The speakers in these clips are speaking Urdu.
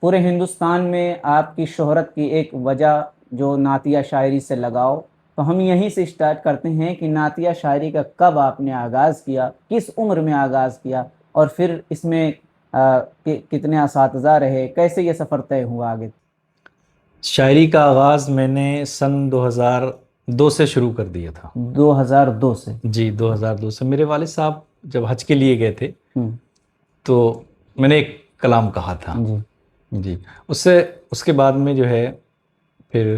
پورے ہندوستان میں آپ کی شہرت کی ایک وجہ جو نعتیہ شاعری سے لگاؤ، تو ہم یہیں سے اسٹارٹ کرتے ہیں کہ نعتیہ شاعری کا کب آپ نے آغاز کیا، کس عمر میں آغاز کیا، اور پھر اس میں کتنے اساتذہ رہے، کیسے یہ سفر طے ہوا آگے؟ شاعری کا آغاز میں نے سن 2002 سے شروع کر دیا تھا۔ 2002 سے؟ جی 2002 سے۔ میرے والد صاحب جب حج کے لیے گئے تھے ہوں، تو میں نے ایک کلام کہا تھا جی جی، اس کے بعد میں جو ہے پھر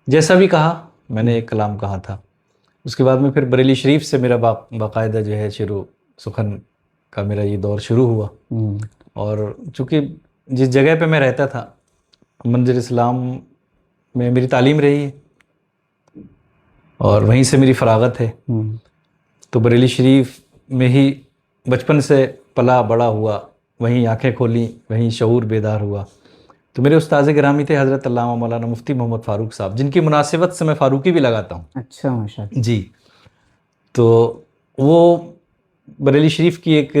جیسا بھی کہا میں نے ایک کلام کہا تھا۔ اس کے بعد میں پھر بریلی شریف سے میرا باقاعدہ جو ہے شروع سخن کا میرا یہ دور شروع ہوا۔ اور چونکہ جس جگہ پہ میں رہتا تھا منظر اسلام میں میری تعلیم رہی ہے اور وہیں سے میری فراغت ہے، تو بریلی شریف میں ہی بچپن سے پلا بڑا ہوا، وہیں آنکھیں کھولیں، وہیں شعور بیدار ہوا۔ تو میرے استاذ گرامی تھے حضرت علامہ مولانا مفتی محمد فاروق صاحب، جن کی مناسبت سے میں فاروقی بھی لگاتا ہوں۔ اچھا، ماشاء اللہ۔ جی، تو وہ بریلی شریف کی ایک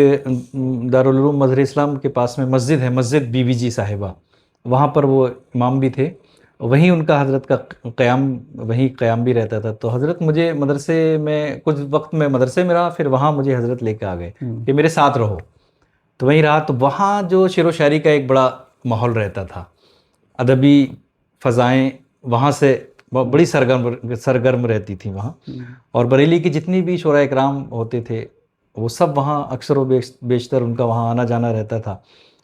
دارالعلوم مظہر اسلام کے پاس میں مسجد ہے، مسجد بی بی جی صاحبہ، وہاں پر وہ امام بھی تھے، وہیں ان کا حضرت کا قیام بھی رہتا تھا۔ تو حضرت مجھے مدرسے میں کچھ وقت میں مدرسے میں رہا، پھر وہاں مجھے حضرت لے کے آ گئے کہ میرے ساتھ رہو، تو وہیں رہا۔ تو وہاں جو شعر و شاعری کا ایک بڑا ماحول رہتا تھا، ادبی فضائیں وہاں سے بڑی سرگرم رہتی تھیں وہاں، اور بریلی کی جتنی بھی شعراء اکرام ہوتے تھے وہ سب وہاں اکثر و بیشتر ان کا وہاں آنا جانا رہتا تھا،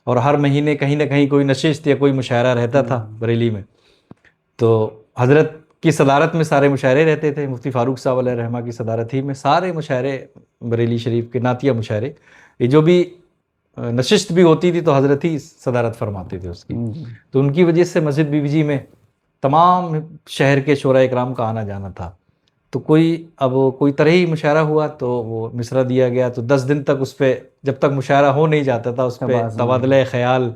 اور ہر مہینے کہیں نہ کہیں کوئی نشست یا کوئی مشاعرہ رہتا تھا بریلی میں۔ تو حضرت کی صدارت میں سارے مشاعرے رہتے تھے، مفتی فاروق صاحب علیہ رحمہ کی صدارت ہی میں سارے مشاعرے، بریلی شریف کے نعتیہ مشاعرے، یہ جو بھی نشست بھی ہوتی تھی تو حضرت ہی صدارت فرماتے تھے اس کی۔ تو ان کی وجہ سے مسجد بی بی جی میں تمام شہر کے شعراء اکرام کا آنا جانا تھا۔ تو کوئی طرحی مشاعرہ ہوا تو وہ مصرع دیا گیا، تو 10 دن تک اس پہ، جب تک مشاعرہ ہو نہیں جاتا تھا، اس پہ تبادلہ خیال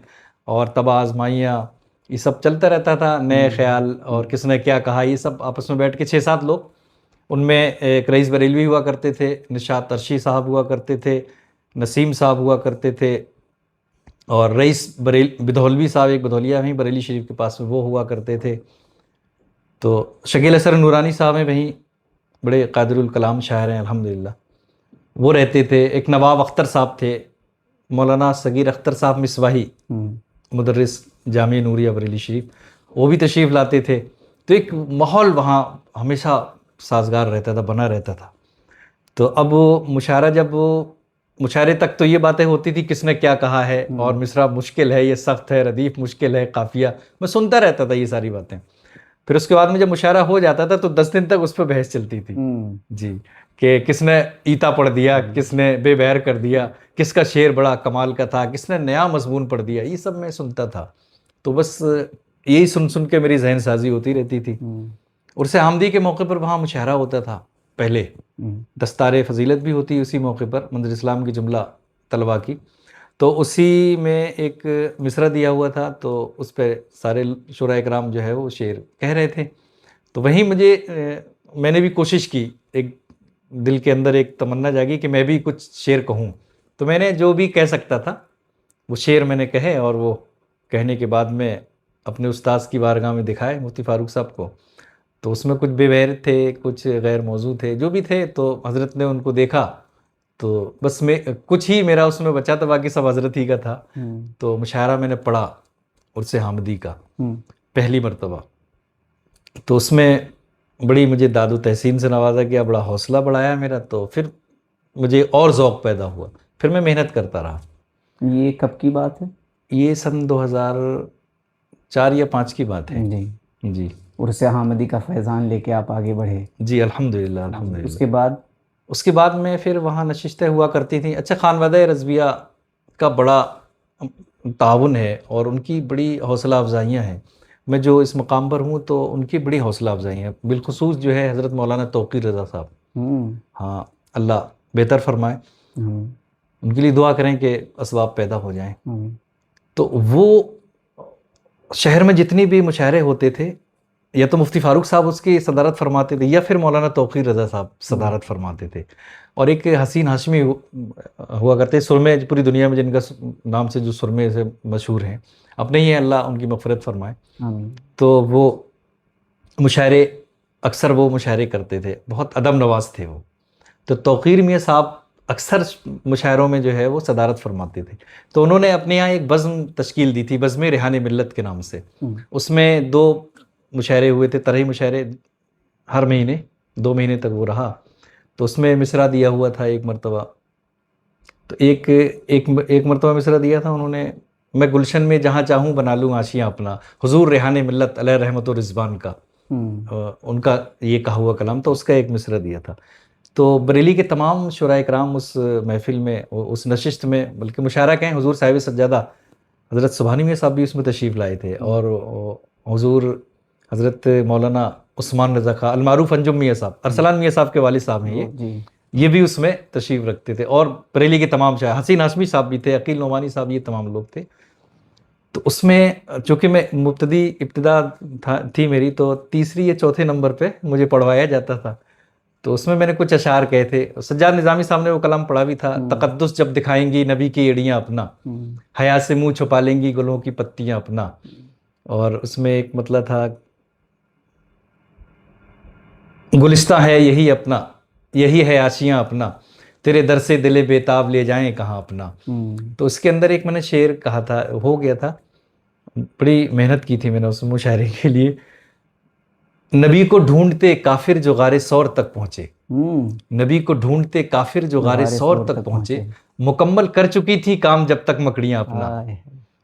اور طبع آزمائیاں یہ سب چلتا رہتا تھا، نئے خیال اور کس نے کیا کہا، یہ سب آپس میں بیٹھ کے 6-7 لوگ، ان میں ایک رئیس بریلوی ہوا کرتے تھے، نشاط ترشی صاحب ہوا کرتے تھے، نسیم صاحب ہوا کرتے تھے، اور رئیس بدھولوی صاحب ایک بدھولیا میں بریلی شریف کے پاس میں وہ ہوا کرتے تھے۔ تو شکیل اثر نورانی صاحب ہیں، وہیں بڑے قادر الکلام شاعر ہیں الحمدللہ، وہ رہتے تھے۔ ایک نواب اختر صاحب تھے، مولانا صغیر اختر صاحب مصباحی، مدرس جامعہ نوریہ بریلی شریف، وہ بھی تشریف لاتے تھے۔ تو ایک ماحول وہاں ہمیشہ سازگار رہتا تھا، بنا رہتا تھا۔ تو اب مشاعرے تک تو یہ باتیں ہوتی تھی کس نے کیا کہا ہے، اور مصرع مشکل ہے، یہ سخت ہے، ردیف مشکل ہے، قافیہ، میں سنتا رہتا تھا یہ ساری باتیں۔ پھر اس کے بعد میں جب مشاعرہ ہو جاتا تھا تو 10 دن تک اس پہ بحث چلتی تھی جی، کہ کس نے ایتا پڑھ دیا، کس نے بے بہر کر دیا، کس کا شعر بڑا کمال کا تھا، کس نے نیا مضمون پڑھ دیا، یہ سب میں سنتا تھا۔ تو بس یہی سن کے میری ذہن سازی ہوتی رہتی تھی۔ عرس حامدی کے موقع پر وہاں مشاعرہ ہوتا تھا، پہلے دستار فضیلت بھی ہوتی اسی موقع پر، منظر اسلام کی جملہ طلباء کی، تو اسی میں ایک مصرع دیا ہوا تھا، تو اس پہ سارے شعراء اکرام جو ہے وہ شعر کہہ رہے تھے۔ تو وہیں میں نے بھی کوشش کی، ایک دل کے اندر ایک تمنا جاگی کہ میں بھی کچھ شعر کہوں، تو میں نے جو بھی کہہ سکتا تھا وہ شعر میں نے کہے، اور وہ کہنے کے بعد میں اپنے استاذ کی بارگاہ میں دکھائے مفتی فاروق صاحب کو۔ تو اس میں کچھ بے بہر تھے، کچھ غیر موضوع تھے، جو بھی تھے، تو حضرت نے ان کو دیکھا، تو بس کچھ ہی میرا اس میں بچا تھا، باقی سب حضرت ہی کا تھا۔ تو مشاعرہ میں نے پڑھا عرس حامدی کا پہلی مرتبہ، تو اس میں بڑی مجھے داد و تحسین سے نوازا گیا، بڑا حوصلہ بڑھایا میرا، تو پھر مجھے اور ذوق پیدا ہوا، پھر میں محنت کرتا رہا۔ یہ کب کی بات ہے؟ یہ سن 2004 یا 2005 کی بات ہے جی۔ عرس حامدی کا فیضان لے کے آپ آگے بڑھے؟ جی الحمدللہ الحمدللہ۔ اس کے بعد میں پھر وہاں نشستیں ہوا کرتی تھیں۔ اچھا، خانوادہ رضویہ کا بڑا تعاون ہے اور ان کی بڑی حوصلہ افزائیاں ہیں۔ میں جو اس مقام پر ہوں تو ان کی بڑی حوصلہ افزائی ہیں، بالخصوص جو ہے حضرت مولانا توقیر رضا صاحب، ہاں اللہ بہتر فرمائے، ان کے لیے دعا کریں کہ اسباب پیدا ہو جائیں۔ تو وہ شہر میں جتنی بھی مشاعرے ہوتے تھے یا تو مفتی فاروق صاحب اس کی صدارت فرماتے تھے یا پھر مولانا توقیر رضا صاحب صدارت فرماتے تھے. اور ایک حسین ہاشمی ہوا کرتے سرمے، پوری دنیا میں جن کا نام سے جو سرمے سے مشہور ہیں، اپنے ہی اللہ ان کی مغفرت فرمائے. تو وہ مشاعرے اکثر وہ مشاعرے کرتے تھے، بہت ادب نواز تھے وہ. تو توقیر میاں صاحب اکثر مشاعروں میں جو ہے وہ صدارت فرماتے تھے. تو انہوں نے اپنے یہاں ایک بزم تشکیل دی تھی، بزم ریحان ملت کے نام سے. اس میں 2 مشاعرے ہوئے تھے، طرحی مشاعرے ہر مہینے 2 مہینے تک وہ رہا. تو اس میں مصرع دیا ہوا تھا ایک مرتبہ. تو ایک مرتبہ مصرع دیا تھا انہوں نے، میں گلشن میں جہاں چاہوں بنا لوں آشیاں اپنا، حضور ریحان ملت علیہ رحمت و رضوان کا، ان کا یہ کہا ہوا کلام، تو اس کا ایک مصرع دیا تھا. تو بریلی کے تمام شعراء کرام اس محفل میں، اس نشست میں، بلکہ مشاعرہ کہیں حضور صاحب سجادہ حضرت سبحانی میاں صاحب بھی اس میں تشریف لائے تھے، اور حضور حضرت مولانا عثمان رضا خان المعروف انجم میاں صاحب، ارسلان میاں صاحب کے والد صاحب ہیں یہ بھی اس میں تشریف رکھتے تھے. اور بریلی کے تمام شاعر، حسین ہاشمی صاحب بھی تھے، عقیل نعمانی صاحب، یہ تمام لوگ تھے. تو اس میں چونکہ میں ابتدا تھی میری، تو تیسری یا چوتھے نمبر پہ مجھے پڑھوایا جاتا تھا. تو اس میں نے کچھ اشعار کہے تھے. سجاد نظامی صاحب نے وہ کلام پڑھا بھی تھا، تقدس جب دکھائیں گی نبی کی ایڑیاں اپنا، حیا سے منہ چھپا لیں گی گلوں کی پتیاں اپنا. اور اس میں ایک مطلب تھا، گلستہ ہے یہی اپنا، یہی ہے آشیاں اپنا، تیرے در سے دل بےتاب لے جائیں کہاں اپنا. تو اس کے اندر ایک میں نے شعر کہا تھا، ہو گیا تھا، بڑی محنت کی تھی میں نے اس مشاعرے کے لیے. نبی کو ڈھونڈتے کافر جو غار ثور تک پہنچے، نبی کو ڈھونڈتے کافر جو غار ثور تک پہنچے، مکمل کر چکی تھی کام جب تک مکڑیاں اپنا.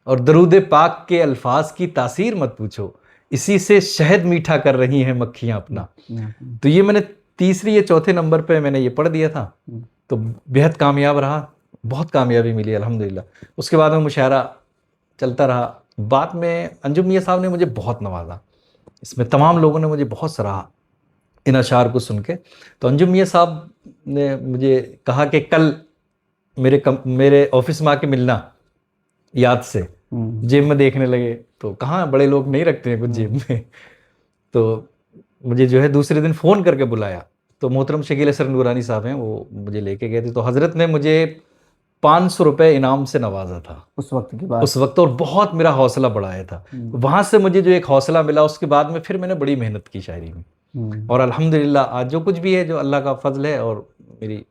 اور درود پاک کے الفاظ کی تاثیر مت پوچھو، اسی سے شہد میٹھا کر رہی ہیں مکھیاں اپنا. تو یہ میں نے تیسری یا چوتھے نمبر پہ میں نے یہ پڑھ دیا تھا. تو بہت کامیاب رہا، بہت کامیابی ملی الحمدللہ. اس کے بعد میں مشاعرہ چلتا رہا. بعد میں انجم میاں صاحب نے مجھے بہت نوازا، اس میں تمام لوگوں نے مجھے بہت سراہا ان اشعار کو سن کے. تو انجم میاں صاحب نے مجھے کہا کہ کل میرے آفس میں آ کے ملنا، یاد سے جیب میں دیکھنے لگے. تو کہاں بڑے لوگ نہیں رکھتے ہیں کچھ جیب میں. تو مجھے جو ہے دوسرے دن فون کر کے بلایا. تو محترم شکیل اثر نورانی صاحب ہیں، وہ مجھے لے کے گئے تھے. تو حضرت نے مجھے 500 روپے انعام سے نوازا تھا اس وقت کی بات، اس وقت، اور بہت میرا حوصلہ بڑھایا تھا. وہاں سے مجھے جو ایک حوصلہ ملا، اس کے بعد میں پھر میں نے بڑی محنت کی شاعری میں. اور الحمدللہ آج جو کچھ بھی ہے جو اللہ کا فضل ہے، اور میری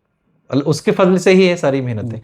اس کے فضل سے ہی ہے ساری محنتیں.